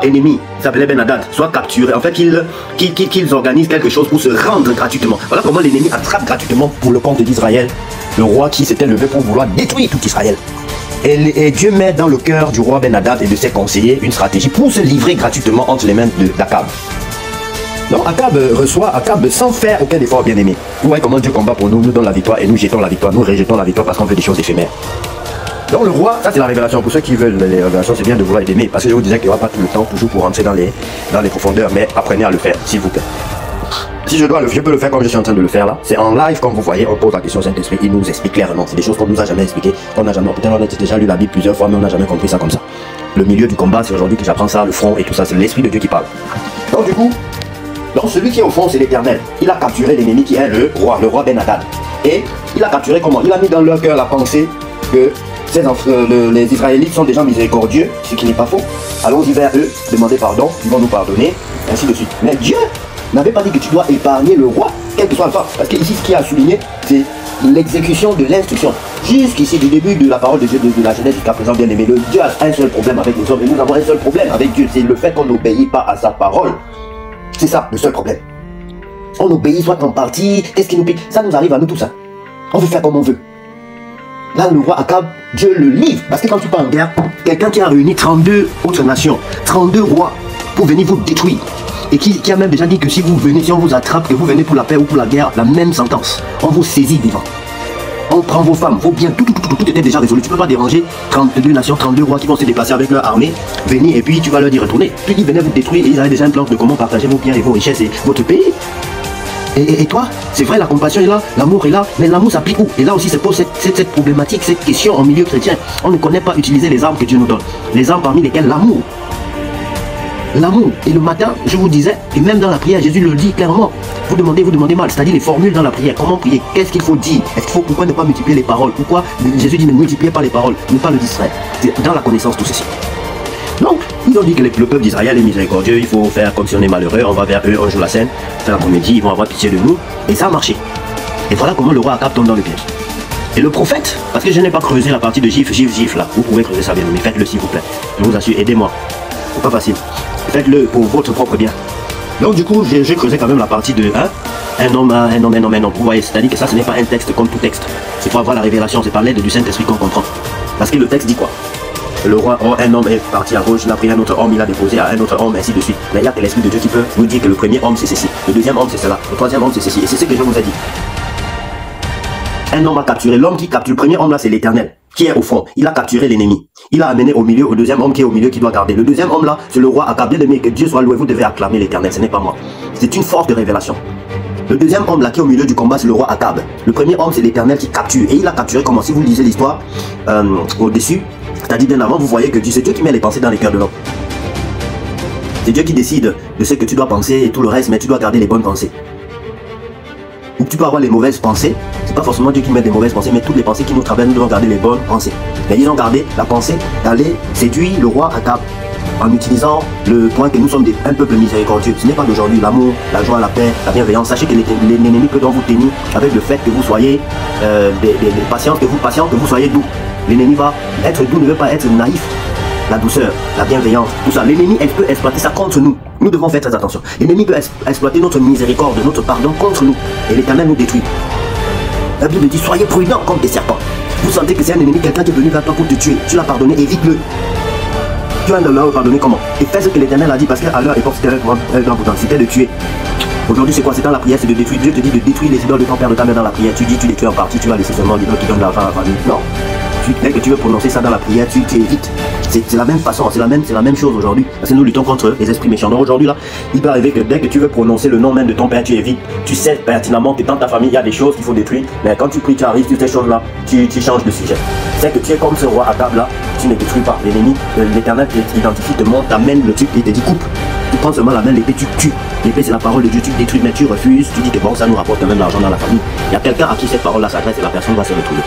ennemi, qui s'appelait Ben Hadad, soit capturé. En fait, qu'ils organisent quelque chose pour se rendre gratuitement. Voilà comment l'ennemi attrape gratuitement pour le compte d'Israël le roi qui s'était levé pour vouloir détruire tout Israël. Et Dieu met dans le cœur du roi Ben Hadad et de ses conseillers une stratégie pour se livrer gratuitement entre les mains d'Akab. Donc Akab reçoit Akab sans faire aucun effort, bien aimé. Vous voyez comment Dieu combat pour nous, nous donne la victoire et nous jetons la victoire, nous rejetons la victoire parce qu'on veut des choses éphémères. Donc le roi, ça c'est la révélation. Pour ceux qui veulent les révélations, c'est bien de vouloir aimer. Parce que je vous disais qu'il n'y aura pas tout le temps toujours pour rentrer dans les profondeurs, mais apprenez à le faire, s'il vous plaît. Si je peux le faire comme je suis en train de le faire là. C'est en live, comme vous voyez, on pose la question au Saint-Esprit, il nous explique clairement. C'est des choses qu'on nous a jamais expliquées. Peut-être on a déjà lu la Bible plusieurs fois, mais on n'a jamais compris ça comme ça. Le milieu du combat, c'est aujourd'hui que j'apprends ça, le front et tout ça, c'est l'Esprit de Dieu qui parle. Donc du coup, celui qui est au fond, c'est l'Éternel. Il a capturé l'ennemi qui est le roi Ben Hadad. Et il a capturé comment? Il a mis dans leur cœur la pensée que les Israélites sont des gens miséricordieux, ce qui n'est pas faux. Allons-y vers eux, demander pardon, ils vont nous pardonner, ainsi de suite. Mais Dieu n'avait pas dit que tu dois épargner le roi, quel que soit le temps. Parce que ici, ce qui a souligné, c'est l'exécution de l'instruction. Jusqu'ici, du début de la parole de Dieu, de la Genèse jusqu'à présent, bien aimé, Dieu a un seul problème avec les hommes. Et nous avons un seul problème avec Dieu, c'est le fait qu'on n'obéit pas à sa parole. C'est ça, le seul problème. On obéit soit en partie, qu'est-ce qui nous pique? Ça nous arrive à nous tous. On veut faire comme on veut. Là, le roi Akab, Dieu le livre. Parce que quand tu pars en guerre, quelqu'un qui a réuni 32 autres nations, 32 rois, pour venir vous détruire. Et qui a même déjà dit que si vous venez, si on vous attrape, que vous venez pour la paix ou pour la guerre, la même sentence. On vous saisit vivant. On prend vos femmes, vos biens, tout était déjà résolu. Tu ne peux pas déranger 32 nations, 32 rois qui vont se déplacer avec leur armée, venir et puis tu vas leur dire retourner. Tu dis venez vous détruire et ils avaient déjà un plan de comment partager vos biens et vos richesses et votre pays. Et toi, c'est vrai, la compassion est là, l'amour est là, mais l'amour s'applique où? Et là aussi se pose cette problématique, cette question en milieu chrétien. On ne connaît pas utiliser les armes que Dieu nous donne. Les armes parmi lesquelles l'amour. L'amour. Et le matin, je vous disais, et même dans la prière, Jésus le dit clairement. Vous demandez mal, c'est-à-dire les formules dans la prière. Comment prier? Qu'est-ce qu'il faut dire? Pourquoi ne pas multiplier les paroles? Pourquoi Jésus dit ne multipliez pas les paroles, ne pas le distraire? C'est dans la connaissance tout ceci. Donc, ils ont dit que le peuple d'Israël est miséricordieux, il faut faire comme si on est malheureux, on va vers eux, on joue la scène, faire la comédie, ils vont avoir pitié de nous. Et ça a marché. Et voilà comment le roi Akab tombe dans le piège. Et le prophète, parce que je n'ai pas creusé la partie de gifle là, vous pouvez creuser ça bien, mais faites-le s'il vous plaît. Je vous assure, aidez-moi. C'est pas facile. Faites-le pour votre propre bien. Donc du coup, j'ai creusé quand même la partie de un homme. Vous voyez, c'est-à-dire que ça, ce n'est pas un texte comme tout texte. C'est pour avoir la révélation, c'est par l'aide du Saint-Esprit qu'on comprend. Parce que le texte dit quoi? Le roi, un homme est parti à gauche, il a pris un autre homme, il a déposé à un autre homme, ainsi de suite. Mais il y a que l'Esprit de Dieu qui peut vous dire que le premier homme c'est ceci, le deuxième homme c'est cela, le troisième homme c'est ceci. Et c'est ce que je vous ai dit. Un homme a capturé, l'homme qui capture, le premier homme là c'est l'Éternel, qui est au fond. Il a capturé l'ennemi. Il a amené au milieu, au deuxième homme qui est au milieu qui doit garder. Le deuxième homme là, c'est le roi Akab. Bien aimé, que Dieu soit loué, vous devez acclamer l'Éternel, ce n'est pas moi. C'est une force de révélation. Le deuxième homme là qui est au milieu du combat, c'est le roi Akab. Le premier homme c'est l'Éternel qui capture. Et il a capturé comment? Si vous lisez l'histoire au-dessus, c'est-à-dire bien avant, vous voyez que c'est Dieu qui met les pensées dans les cœurs de l'homme. C'est Dieu qui décide de ce que tu dois penser et tout le reste, mais tu dois garder les bonnes pensées. Ou tu peux avoir les mauvaises pensées, c'est pas forcément Dieu qui met des mauvaises pensées, mais toutes les pensées qui nous traversent, nous devons garder les bonnes pensées. Mais ils ont gardé la pensée d'aller séduire le roi Akab en utilisant le point que nous sommes un peuple miséricordieux. Ce n'est pas d'aujourd'hui, l'amour, la joie, la paix, la bienveillance. Sachez que l'ennemi peut donc vous tenir avec le fait que vous soyez patients, que vous soyez doux. L'ennemi va être doux, ne veut pas être naïf. La douceur, la bienveillance, tout ça. L'ennemi, elle peut exploiter ça contre nous. Nous devons faire très attention. L'ennemi peut exploiter notre miséricorde, notre pardon contre nous. Et l'Éternel nous détruit. La Bible dit, soyez prudents comme des serpents. Vous sentez que c'est un ennemi, quelqu'un qui est venu vers toi pour te tuer. Tu l'as pardonné, évite-le. Tu vas leur pardonner comment? Et fais ce que l'Éternel a dit, parce qu'à leur époque, c'était un grand potentiel, c'était de tuer. Aujourd'hui, c'est quoi? C'est dans la prière, c'est de détruire. Dieu te dit de détruire les idoles de ton père, de ta mère dans la prière. Tu dis, tu les tues en partie, tu vas laisser seulement l'idole qui donne l'argent à la famille. Non. Dès que tu veux prononcer ça dans la prière, tu évites. C'est la même façon, c'est la même chose aujourd'hui. Parce que nous luttons contre les esprits méchants. Donc aujourd'hui, là, il peut arriver que dès que tu veux prononcer le nom même de ton père, tu évites. Tu sais pertinemment que dans ta famille, il y a des choses qu'il faut détruire. Mais quand tu pries, tu arrives sur ces choses-là, tu changes de sujet. C'est que tu es comme ce roi à table là, tu ne détruis pas. L'ennemi, l'Éternel t'identifie, te montre, t'amène le truc et te dit coupe. Tu prends seulement la main, l'épée, tu tues. L'épée, c'est la parole de Dieu, tu détruis, mais tu refuses. Tu dis que bon, ça nous rapporte quand même l'argent dans la famille. Il y a quelqu'un à qui cette parole-là s'adresse et la personne va se retrouver.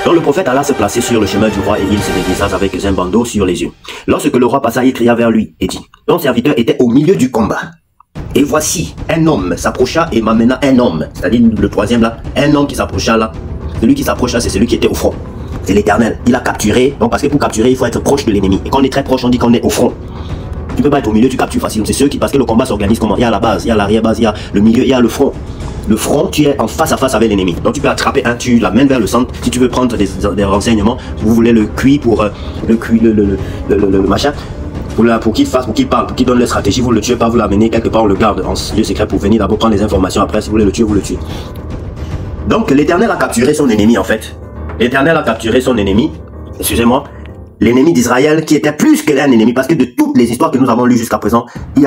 Donc le prophète alla se placer sur le chemin du roi et il se déguisa avec un bandeau sur les yeux. Lorsque le roi passa, il cria vers lui et dit, ton serviteur était au milieu du combat. Et voici, un homme s'approcha et m'amena un homme. C'est-à-dire le troisième là, un homme qui s'approcha là. Celui qui s'approcha, c'est celui qui était au front. C'est l'Éternel. Il a capturé. Donc parce que pour capturer, il faut être proche de l'ennemi. Et quand on est très proche, on dit qu'on est au front. Tu peux pas être au milieu, tu captures facilement. C'est ceux qui, parce que le combat s'organise comment? Il y a la base, il y a l'arrière-base, il y a le milieu, il y a le front. Le front, tu es en face à face avec l'ennemi. Donc tu peux attraper un, tu l'amènes vers le centre. Si tu veux prendre des renseignements, vous voulez le cuire pour le machin, pour qu'il fasse, pour qu'il parle, pour qu'il donne la stratégie, vous le tuez pas, vous l'amenez quelque part, on le garde en lieu secret pour venir d'abord prendre les informations. Après, si vous voulez le tuer, vous le tuez. Donc l'Éternel a capturé son ennemi en fait. L'Éternel a capturé son ennemi, excusez-moi, l'ennemi d'Israël qui était plus qu'un ennemi, parce que de toutes les histoires que nous avons lues jusqu'à présent, il n'y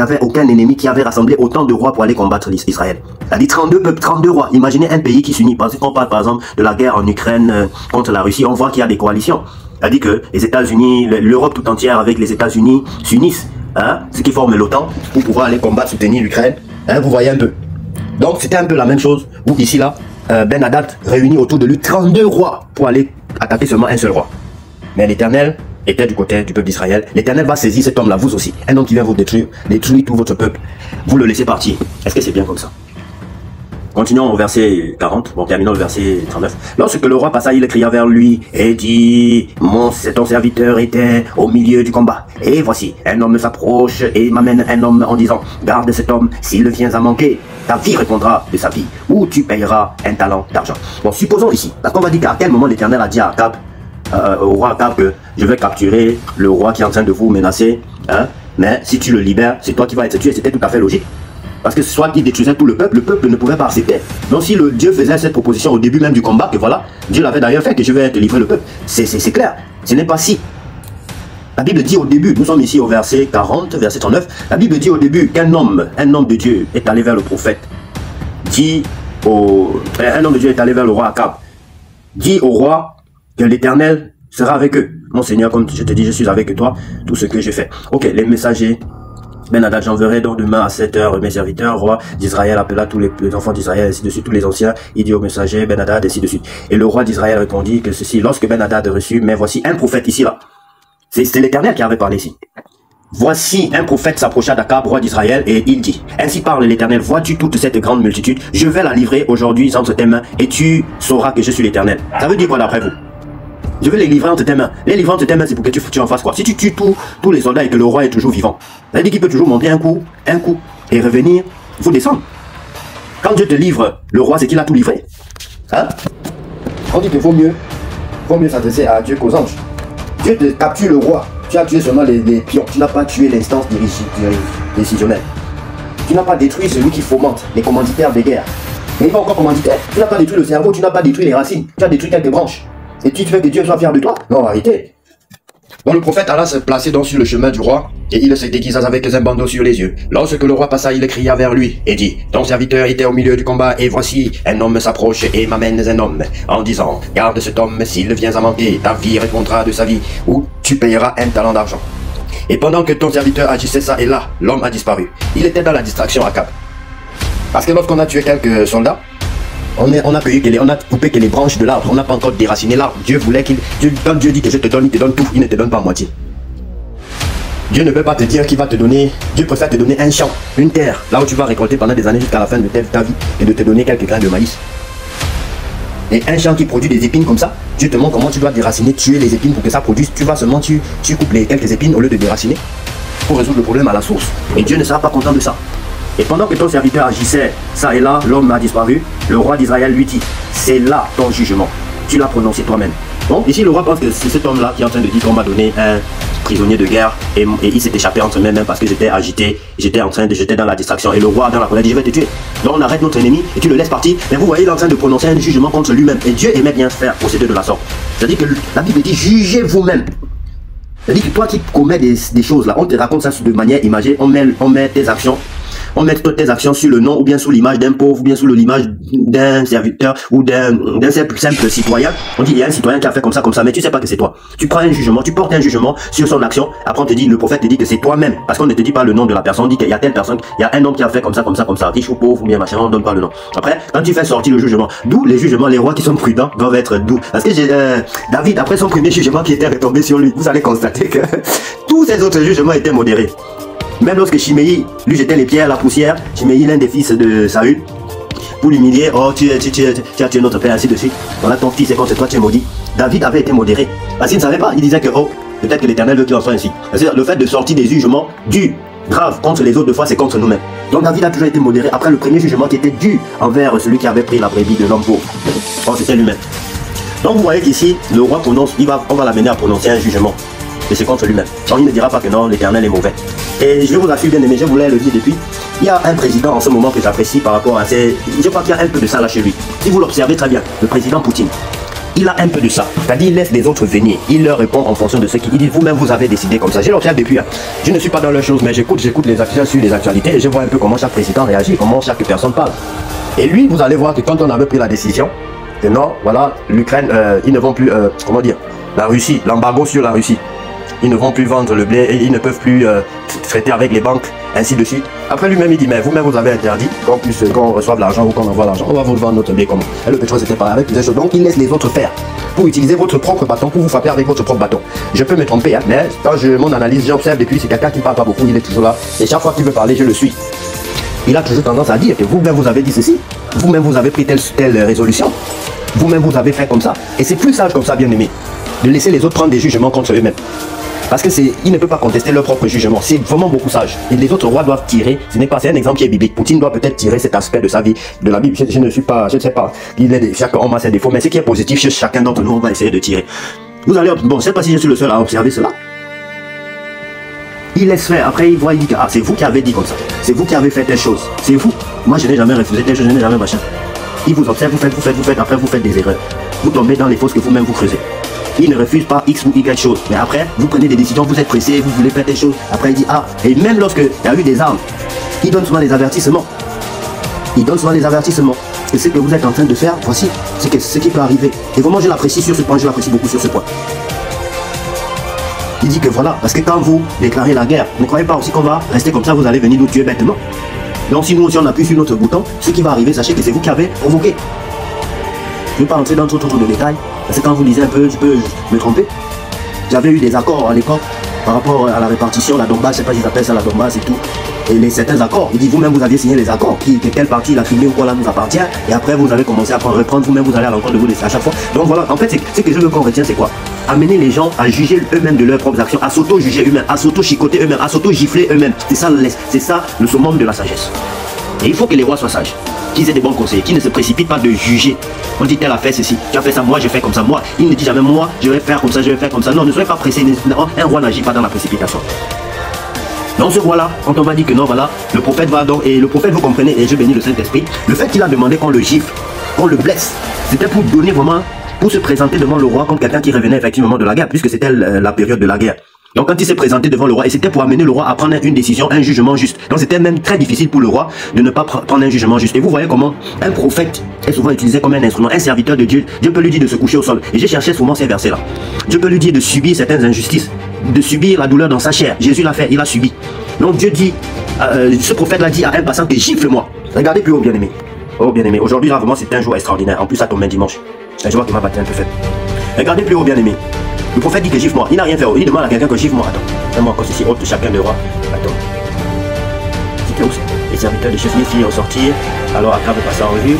avait aucun ennemi qui avait rassemblé autant de rois pour aller combattre Israël. C'est-à-dire 32 peuples, 32 rois. Imaginez un pays qui s'unit. Parce qu'on parle par exemple de la guerre en Ukraine contre la Russie, on voit qu'il y a des coalitions. C'est-à-dire que les États-Unis, l'Europe tout entière avec les États-Unis s'unissent, hein, ce qui forme l'OTAN, pour pouvoir aller combattre, soutenir l'Ukraine. Hein, vous voyez un peu. Donc c'était un peu la même chose, où ici là, Ben Hadad réunit autour de lui 32 rois pour aller attaquer seulement un seul roi. Mais l'Éternel était du côté du peuple d'Israël. L'Éternel va saisir cet homme-là, vous aussi. Un homme qui vient vous détruire tout votre peuple. Vous le laissez partir. Est-ce que c'est bien comme ça? Continuons au verset 40. Bon, terminons le verset 39. Lorsque le roi passa, il cria vers lui et dit, ton serviteur était au milieu du combat. Et voici, un homme s'approche et m'amène un homme en disant, garde cet homme, s'il vient à manquer, ta vie répondra de sa vie, ou tu payeras un talent d'argent. Bon, supposons ici, parce qu'on va dire qu'à quel moment l'Éternel a dit à Akab, au roi Akab, que je vais capturer le roi qui est en train de vous menacer, hein, mais si tu le libères, c'est toi qui vas être tué. C'était tout à fait logique. Parce que soit il détruisait tout le peuple ne pouvait pas accepter. Donc si Dieu faisait cette proposition au début même du combat, que voilà, Dieu l'avait d'ailleurs fait, que je vais te livrer le peuple, c'est clair. Ce n'est pas si. La Bible dit au début, nous sommes ici au verset 40, verset 39, la Bible dit au début qu'un homme de Dieu est allé vers le prophète, un homme de Dieu est allé vers le roi Akab, dit au roi que l'Éternel sera avec eux. Mon Seigneur, comme je te dis, je suis avec toi, tout ce que j'ai fait. Ok, les messagers, Ben Hadad, j'enverrai donc demain à 7 h mes serviteurs, roi d'Israël appela tous les enfants d'Israël, ainsi de suite, tous les anciens, il dit au messager Ben Hadad, ainsi de suite. Et le roi d'Israël répondit que ceci, lorsque Ben Hadad reçut, mais voici un prophète ici là. C'est l'Éternel qui avait parlé ici. Voici un prophète s'approcha d'Akab, roi d'Israël, et il dit, ainsi parle l'Éternel, vois-tu toute cette grande multitude, je vais la livrer aujourd'hui entre tes mains, et tu sauras que je suis l'Éternel. Ça veut dire quoi d'après vous? Je vais les livrer entre tes mains. Les livrer entre tes mains, c'est pour que tu en fasses quoi? Si tu tues tous les soldats et que le roi est toujours vivant, ça veut dire qu'il peut toujours monter un coup, et revenir, il faut descendre. Quand Dieu te livre le roi, c'est qu'il a tout livré. Hein? On dit qu'il vaut mieux s'adresser à Dieu qu'aux anges. Dieu te capture le roi. Tu as tué seulement les pions. Tu n'as pas tué l'instance décisionnelle. Tu n'as pas détruit celui qui fomente, les commanditaires des guerres. Mais il va encore commanditaire. Tu n'as pas détruit le cerveau, tu n'as pas détruit les racines. Tu as détruit quelques branches. Et tu fais que Dieu soit fier de toi? Non, arrêtez. Donc le prophète alla se placer donc sur le chemin du roi, et il se déguisa avec un bandeau sur les yeux. Lorsque le roi passa, il cria vers lui, et dit, ton serviteur était au milieu du combat, et voici, un homme s'approche et m'amène un homme, en disant, garde cet homme, s'il vient à manquer, ta vie répondra de sa vie, ou tu payeras un talent d'argent. Et pendant que ton serviteur agissait ça, et là, l'homme a disparu. Il était dans la distraction à Cap. Parce que lorsqu'on a tué quelques soldats, on a coupé que les branches de l'arbre, on n'a pas encore déraciné l'arbre. Dieu voulait quand Dieu dit que je te donne, il te donne tout, il ne te donne pas à moitié. Dieu ne peut pas te dire qu'il va te donner, Dieu préfère te donner un champ, une terre, là où tu vas récolter pendant des années jusqu'à la fin de ta vie, et de te donner quelques grains de maïs. Et un champ qui produit des épines comme ça, Dieu te montre comment tu dois déraciner, tuer les épines pour que ça produise. Tu vas seulement, tu coupes les quelques épines au lieu de déraciner pour résoudre le problème à la source. Et Dieu ne sera pas content de ça. Et pendant que ton serviteur agissait, ça et là, l'homme a disparu. Le roi d'Israël lui dit, c'est là ton jugement. Tu l'as prononcé toi-même. Bon, ici le roi pense que c'est cet homme-là qui est en train de dire qu'on m'a donné un prisonnier de guerre et il s'est échappé entre mes mains parce que j'étais agité, j'étais dans la distraction et le roi dans la colère dit je vais te tuer. Donc on arrête notre ennemi et tu le laisses partir. Mais vous voyez, il est en train de prononcer un jugement contre lui-même. Et Dieu aimait bien faire procéder de la sorte. C'est-à-dire que la Bible dit jugez vous-même. C'est-à-dire que toi qui commets des choses là, on te raconte ça de manière imagée, on met tes actions. On met toutes tes actions sur le nom ou bien sous l'image d'un pauvre ou bien sous l'image d'un serviteur ou d'un simple citoyen. On dit il y a un citoyen qui a fait comme ça, mais tu sais pas que c'est toi. Tu prends un jugement, tu portes un jugement sur son action. Après on te dit, le prophète te dit que c'est toi-même. Parce qu'on ne te dit pas le nom de la personne, on dit qu'il y a telle personne, il y a un homme qui a fait comme ça, riche ou pauvre ou bien machin, on ne donne pas le nom. Après, quand tu fais sortir le jugement, d'où les jugements, les rois qui sont prudents doivent être doux. Parce que David, après son premier jugement qui était retombé sur lui, vous allez constater que tous ces autres jugements étaient modérés. Même lorsque Chiméi lui jetait les pierres, la poussière, Chiméi, l'un des fils de Saül, pour l'humilier, oh tu as tué notre père, ainsi de suite. Voilà, ton fils est contre toi, tu es maudit. David avait été modéré. Parce qu'il ne savait pas, il disait que, oh, peut-être que l'Éternel veut qu'il en soit ainsi. C'est-à-dire le fait de sortir des jugements durs, graves contre les autres, de fois c'est contre nous-mêmes. Donc David a toujours été modéré après le premier jugement qui était dû envers celui qui avait pris la brebis de l'homme pauvre. Oh, c'était lui-même. Donc vous voyez qu'ici, le roi prononce, on va l'amener à prononcer un jugement. Et c'est contre lui-même. Donc il ne dira pas que non, l'Éternel est mauvais. Et je vous assure bien aimé, je voulais le dire depuis, il y a un président en ce moment que j'apprécie par rapport à ces... Je crois qu'il y a un peu de ça là chez lui. Si vous l'observez très bien, le président Poutine, il a un peu de ça. C'est-à-dire il laisse les autres venir, il leur répond en fonction de ce qu'il dit. Vous-même vous avez décidé comme ça. Je l'observe depuis. Je ne suis pas dans leurs choses, mais j'écoute les affiches sur les actualités et je vois un peu comment chaque président réagit, comment chaque personne parle. Et lui, vous allez voir que quand on avait pris la décision, que non, voilà, l'Ukraine, ils ne vont plus, comment dire, la Russie, l'embargo sur la Russie. Ils ne vont plus vendre le blé et ils ne peuvent plus traiter avec les banques, ainsi de suite. Après lui-même il dit, mais vous-même vous avez interdit qu'on reçoive l'argent ou qu'on envoie l'argent. On va vous vendre notre blé comment? Et le pétrole c'était pareil avec plusieurs choses. Donc il laisse les autres faire pour utiliser votre propre bâton, pour vous frapper avec votre propre bâton. Je peux me tromper, hein, mais quand mon analyse, j'observe depuis, c'est quelqu'un qui ne parle pas beaucoup, il est toujours là. Et chaque fois qu'il veut parler, je le suis. Il a toujours tendance à dire que vous-même vous avez dit ceci, vous-même vous avez pris telle résolution, vous-même vous avez fait comme ça. Et c'est plus sage comme ça, bien aimé, de laisser les autres prendre des jugements contre eux-mêmes. Parce que il ne peut pas contester leur propre jugement. C'est vraiment beaucoup sage. Et les autres rois doivent tirer. C'est un exemple qui est biblique. Poutine doit peut-être tirer cet aspect de sa vie, de la Bible. Je ne sais pas. Chaque homme a ses défauts. Mais ce qui est positif chez chacun d'entre nous, on va essayer de tirer. Vous allez, bon, je ne sais pas si je suis le seul à observer cela. Il laisse faire. Après, il voit, il dit que ah, c'est vous qui avez dit comme ça. C'est vous qui avez fait telle chose. C'est vous. Moi, je n'ai jamais refusé telle chose. Je n'ai jamais machin. Il vous observe, vous faites. Après, vous faites des erreurs. Vous tombez dans les fosses que vous-même vous creusez. Il ne refuse pas X ou Y chose. Mais après, vous prenez des décisions, vous êtes pressé, vous voulez faire des choses. Après, il dit ah. Et même lorsqu'il y a eu des armes, il donne souvent des avertissements. Et ce que vous êtes en train de faire, voici ce qui peut arriver. Et vraiment, je l'apprécie sur ce point, je l'apprécie beaucoup sur ce point. Il dit que voilà, parce que quand vous déclarez la guerre, ne croyez pas aussi qu'on va rester comme ça, vous allez venir nous tuer bêtement. Donc si nous aussi on appuie sur notre bouton, ce qui va arriver, sachez que c'est vous qui avez provoqué. Je ne vais pas entrer dans trop de détails, parce que quand vous lisez un peu, je peux me tromper. J'avais eu des accords à l'époque par rapport à la répartition, la Donbass, je ne sais pas s'ils appellent ça la Donbass et tout. Et certains accords, il dit vous-même vous aviez signé les accords, que quelle partie, la Crimée ou quoi là nous appartient, et après vous avez commencé à reprendre vous-même, vous allez à l'encontre de vous à chaque fois. Donc voilà, en fait, ce que je veux qu'on retienne, c'est quoi? Amener les gens à juger eux-mêmes de leurs propres actions, à s'auto-juger eux-mêmes, à s'auto-chicoter eux-mêmes, à s'auto-gifler eux-mêmes. C'est ça le summum de la sagesse. Et il faut que les rois soient sages, qu'ils aient des bons conseils, qu'ils ne se précipitent pas de juger. On dit tel a fait ceci, tu as fait ça, moi je fais comme ça, moi. Il ne dit jamais moi je vais faire comme ça, je vais faire comme ça. Non, ne soyez pas pressés. Un roi n'agit pas dans la précipitation. Donc ce roi-là, quand on va dire que non, voilà, le prophète va donc, et le prophète, vous comprenez, et je bénis le Saint-Esprit, le fait qu'il a demandé qu'on le gifle, qu'on le blesse, c'était pour donner vraiment, pour se présenter devant le roi comme quelqu'un qui revenait effectivement de la guerre, puisque c'était la période de la guerre. Donc quand il s'est présenté devant le roi, et c'était pour amener le roi à prendre une décision, un jugement juste. Donc c'était même très difficile pour le roi de ne pas prendre un jugement juste. Et vous voyez comment un prophète est souvent utilisé comme un instrument, un serviteur de Dieu. Dieu peut lui dire de se coucher au sol. Et j'ai cherché souvent ces versets-là. Dieu peut lui dire de subir certaines injustices, de subir la douleur dans sa chair. Jésus l'a fait, il a subi. Donc Dieu dit, ce prophète l'a dit à un passant que gifle-moi. Regardez plus haut, bien-aimé. Oh bien-aimé, aujourd'hui là vraiment c'est un jour extraordinaire. En plus ça tombe un dimanche. Je vois que ma batterie est un peu faite. Regardez plus haut, bien-aimé. Le prophète dit que gifle-moi. Il n'a rien fait. Il demande à quelqu'un que gifle-moi. Attends. Fais-moi encore ceci. Ôte chacun de roi. Attends. C'était où? Les serviteurs de chef finirent au sortir. Alors Akab est passé en revue.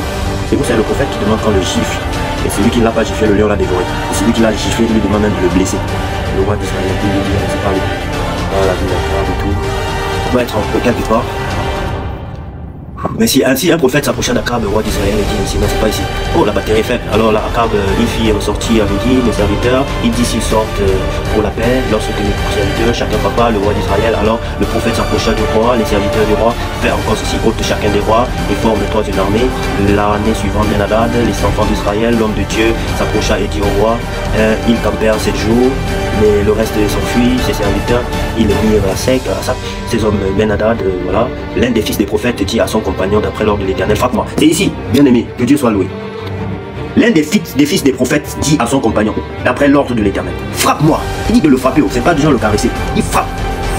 Et vous, c'est le prophète qui demande qu'on le gifle. Et celui qui ne l'a pas giflé, le lion l'a dévoré. Et celui qui l'a giflé, il lui demande même de le blesser. Le roi d'Israël, il lui dit, c'est pas lui. Voilà, la vie et tout. On va être en quelque part. Mais si un prophète s'approchait d'Akab, le roi d'Israël, il dit ici, mais c'est pas ici. Oh, la batterie est faible. Alors là, Akab, il fit ressortir à midi les serviteurs. Il dit s'ils sortent pour la paix, lorsque les serviteurs, chacun papa, le roi d'Israël. Alors le prophète s'approcha du roi, les serviteurs du roi, fait encore ceci, ôte chacun des rois, et forme toi une armée. L'année suivante, Ben-Hadad, les enfants d'Israël, l'homme de Dieu, s'approcha et dit au roi, ils campèrent 7 jours, mais le reste s'enfuit, ses serviteurs, ils le mirent à sec, à ça. Ces hommes, Ben-Hadad, voilà, l'un des fils des prophètes dit à son compagnon d'après l'ordre de l'Éternel, frappe-moi. C'est ici, bien-aimé, que Dieu soit loué. L'un des fils des prophètes dit à son compagnon, d'après l'ordre de l'Éternel, frappe-moi. Il dit de le frapper, c'est pas déjà le caresser. Il frappe.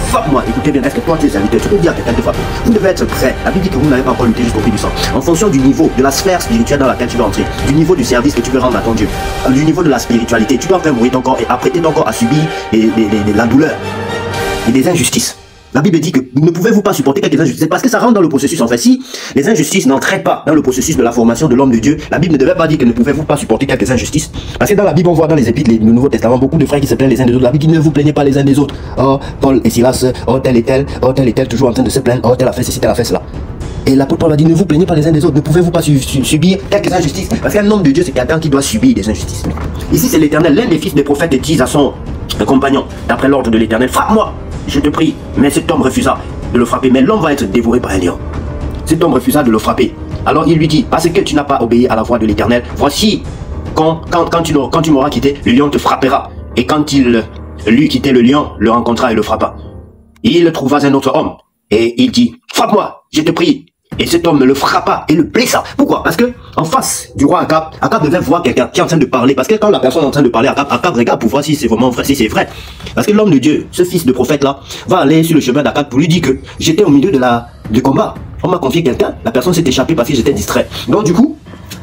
Frappe-moi, écoutez bien, est-ce que toi tu es serviteur, tu peux dire à quelqu'un de frapper? Vous devez être prêt. La Bible dit que vous n'avez pas encore lutté jusqu'au prix du sang. En fonction du niveau, de la sphère spirituelle dans laquelle tu veux entrer, du niveau du service que tu veux rendre à ton Dieu, du niveau de la spiritualité, tu dois faire mourir ton corps et apprêter ton corps à subir la douleur et des injustices. La Bible dit que ne pouvez-vous pas supporter quelques injustices? Parce que ça rentre dans le processus. En fait, si les injustices n'entraient pas dans le processus de la formation de l'homme de Dieu, la Bible ne devait pas dire que ne pouvez-vous pas supporter quelques injustices. Parce que dans la Bible, on voit dans les épîtres, le Nouveau Testament, beaucoup de frères qui se plaignent les uns des autres. La Bible dit ne vous plaignez pas les uns des autres. Oh, Paul et Silas, oh tel et tel, toujours en train de se plaindre, oh tel a fait ceci, tel a fait cela. Et l'apôtre Paul a dit ne vous plaignez pas les uns des autres. Ne pouvez-vous pas subir quelques injustices? Parce qu'un homme de Dieu, c'est quelqu'un qui doit subir des injustices. Ici, c'est l'Éternel. L'un des fils des prophètes dit à son compagnon, d'après l'ordre de l'Éternel, frappe-moi, je te prie. Mais cet homme refusa de le frapper, mais l'homme va être dévoré par un lion. Cet homme refusa de le frapper. Alors il lui dit, parce que tu n'as pas obéi à la voix de l'Éternel, voici, quand tu m'auras quitté, le lion te frappera. Et quand il lui quitté, le lion le rencontra et le frappa. Il trouva un autre homme, et il dit, frappe-moi, je te prie. Et cet homme le frappa et le blessa. Pourquoi? Parce que en face du roi Akab devait voir quelqu'un qui est en train de parler. Parce que quand la personne est en train de parler, Akab regarde pour voir si c'est vraiment vrai, si c'est vrai. Parce que l'homme de Dieu, ce fils de prophète là, va aller sur le chemin d'Akab pour lui dire que j'étais au milieu du combat. On m'a confié quelqu'un, la personne s'est échappée parce que j'étais distrait. Donc du coup,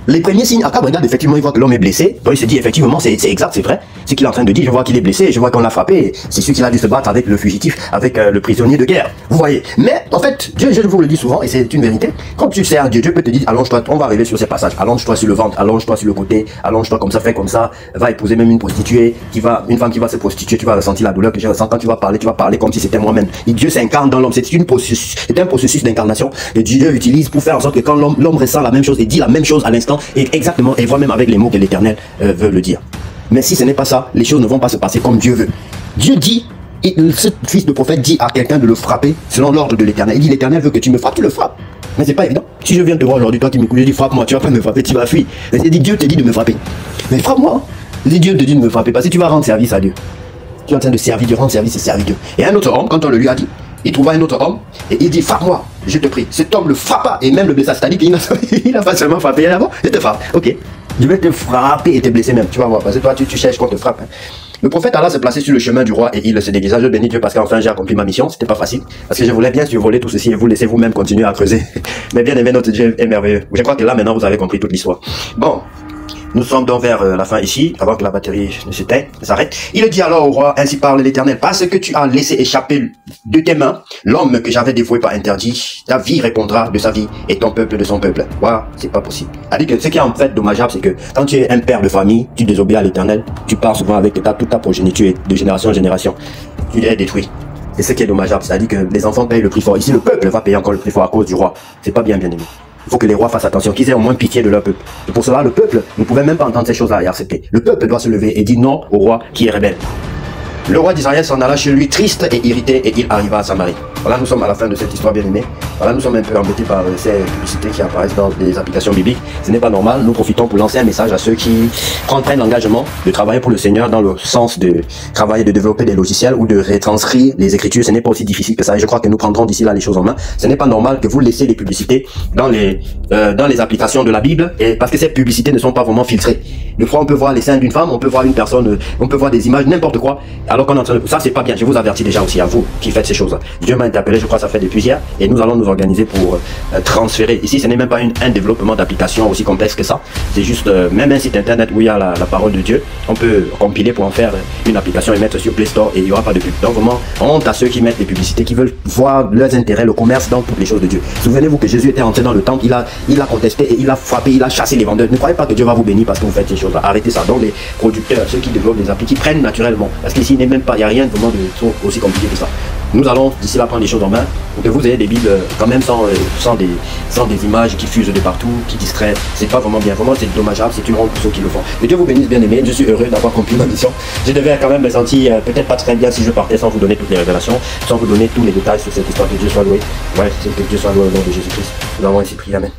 les premiers signes, Akab regarde, effectivement, il voit que l'homme est blessé. Donc il se dit, effectivement, c'est exact, c'est vrai. Ce qu'il est en train de dire, je vois qu'il est blessé, je vois qu'on l'a frappé. C'est sûr qu'il a dû se battre avec le fugitif, avec le prisonnier de guerre. Vous voyez. Mais, en fait, Dieu, je vous le dis souvent, et c'est une vérité. Quand tu sers à Dieu, Dieu peut te dire, allonge-toi, on va arriver sur ces passages. Allonge-toi sur le ventre, allonge-toi sur le côté, allonge-toi comme ça, fais comme ça. Va épouser même une prostituée, une femme qui va se prostituer, tu vas ressentir la douleur que je ressens. Quand tu vas parler comme si c'était moi-même. Et Dieu s'incarne dans l'homme. C'est un processus d'incarnation que Dieu utilise pour faire en sorte que quand l'homme ressent la même chose et dit la même chose à l'instant, et exactement, et voit même avec les mots que l'Éternel veut le dire. Mais si ce n'est pas ça, les choses ne vont pas se passer comme Dieu veut. Dieu dit, et ce fils de prophète dit à quelqu'un de le frapper selon l'ordre de l'Éternel. Il dit, l'Éternel veut que tu me frappes, tu le frappes. Mais c'est pas évident. Si je viens te voir aujourd'hui, toi qui m'écoutes, je dis frappe-moi, tu vas pas me frapper, tu vas fuir. Mais c'est dit, Dieu te dit de me frapper. Mais frappe-moi. Dieu te dit de me frapper parce que tu vas rendre service à Dieu. Tu es en train de servir Dieu, rendre service et servir Dieu. Et un autre homme, quand on le lui a dit, il trouva un autre homme et il dit frappe-moi, je te prie. Cet homme le frappa et même le blessa. C'est-à-dire qu'il n'a pas seulement frappé, il a dit je te frappe. Ok. Je vais te frapper et te blesser même. Tu vas voir. Parce que toi, tu cherches qu'on te frappe. Hein. Le prophète alla se placer sur le chemin du roi et il se déguisa. Je bénis Dieu parce qu'enfin j'ai accompli ma mission. C'était pas facile. Parce que je voulais bien survoler tout ceci et vous laisser vous-même continuer à creuser. Mais bien aimé, notre Dieu est merveilleux. Je crois que là maintenant vous avez compris toute l'histoire. Bon. Nous sommes donc vers la fin ici, avant que la batterie ne s'arrête. Il dit alors au roi, ainsi parle l'Éternel, parce que tu as laissé échapper de tes mains l'homme que j'avais dévoué par interdit, ta vie répondra de sa vie et ton peuple de son peuple. Voilà, c'est pas possible. C'est-à-dire que ce qui est en fait dommageable, c'est que quand tu es un père de famille, tu désobéis à l'Éternel, tu pars souvent avec toute ta progéniture de génération en génération. Tu es détruit. C'est ce qui est dommageable, c'est-à-dire que les enfants payent le prix fort. Ici, le peuple va payer encore le prix fort à cause du roi. C'est pas bien, bien aimé. Il faut que les rois fassent attention, qu'ils aient au moins pitié de leur peuple. Et pour cela, le peuple ne pouvait même pas entendre ces choses-là et accepter. Le peuple doit se lever et dire non au roi qui est rebelle. Le roi d'Israël s'en alla chez lui triste et irrité et il arriva à Samarie. Voilà, nous sommes à la fin de cette histoire bien aimée. Voilà, nous sommes un peu embêtés par ces publicités qui apparaissent dans des applications bibliques. Ce n'est pas normal. Nous profitons pour lancer un message à ceux qui prennent l'engagement de travailler pour le Seigneur dans le sens de travailler, de développer des logiciels ou de retranscrire les Écritures. Ce n'est pas aussi difficile que ça et je crois que nous prendrons d'ici là les choses en main. Ce n'est pas normal que vous laissiez les publicités dans les applications de la Bible et parce que ces publicités ne sont pas vraiment filtrées. Des fois, on peut voir les seins d'une femme, on peut voir une personne, on peut voir des images, n'importe quoi. Alors qu'on est en train de... Ça, c'est pas bien. Je vous avertis déjà aussi à vous qui faites ces choses-là. Dieu m'a interpellé, je crois que ça fait depuis hier, et nous allons nous organiser pour transférer. Ici, ce n'est même pas un développement d'application aussi complexe que ça. C'est juste même un site internet où il y a la parole de Dieu. On peut compiler pour en faire une application et mettre sur Play Store et il n'y aura pas de pub. Donc vraiment, honte à ceux qui mettent des publicités, qui veulent voir leurs intérêts, le commerce dans toutes les choses de Dieu. Souvenez-vous que Jésus était entré dans le temple, il a contesté et il a frappé, il a chassé les vendeurs. Ne croyez pas que Dieu va vous bénir parce que vous faites ces choses-là. Arrêtez ça. Donc les producteurs, ceux qui développent des applis, qui prennent naturellement. Parce qu'ici, il n'y a rien vraiment de aussi compliqué que ça. Nous allons d'ici là prendre les choses en main pour que vous ayez des bibles quand même sans des images qui fusent de partout, qui distraient. C'est pas vraiment bien. Vraiment, c'est dommageable, c'est une honte pour ceux qui le font. Que Dieu vous bénisse, bien aimé. Je suis heureux d'avoir conclu ma mission. Je devais quand même me sentir peut-être pas très bien si je partais sans vous donner toutes les révélations, sans vous donner tous les détails sur cette histoire. Que Dieu soit loué. Ouais, c'est que Dieu soit loué au nom de Jésus-Christ. Nous avons ainsi prié. Amen.